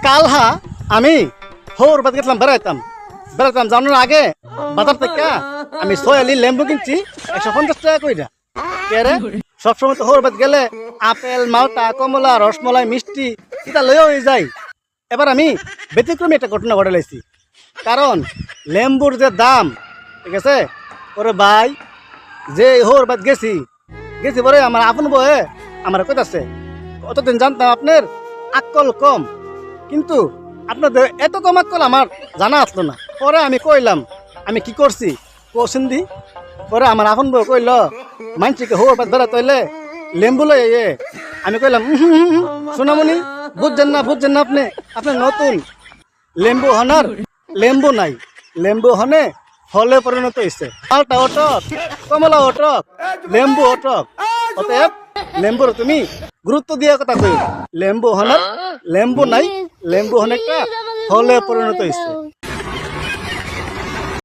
কালহা আমি হোর বাদ গেছিলাম বেড়াইতাম জানার আগে বাজার থেকে আমি সয়ালি লেম্বু কিনছি 150 টাকা কইরা রে সবসময় তো হোর বাদ গেলে আপেল মালটা কমলা রসমলাই মিষ্টি এটা লইয়া হয়ে যায়। এবার আমি ব্যতিক্রমী একটা ঘটনা ঘটে লাইছি, কারণ লেম্বুর যে দাম, ঠিক আছে ওরে ভাই, যে হোর বাদ গেছি পরে আমার আপন বয়ে আমার কইতাছে অতদিন জানতাম আপনার আকল কম, কিন্তু আপনাদের এত কম আকল আমার জানা আসলো না। পরে আমি কইলাম আমি কি করছি কোশ্চেন দি, পরে আমার আপন বউ কইল মানছিকে হোর বাদ বেড়া তৈলে লেম্বু লই আমি কইলাম সোনামণি বুঝছেন না আপনি আপনার নতুন লেম্বু হনার লেম্বু নাই, লেম্বু হনে ফলে পরিণত হয়েছে। মালটা অটক, কমলা অটক, লেম্বু অটক, অতএব লেম্বুর তুমি গুরুত্ব দিয়ে কথা কই। লেম্বু হনার লেম্বু নাই, লেম্বু হনে একটা ফলে পরিণত হয়েছে।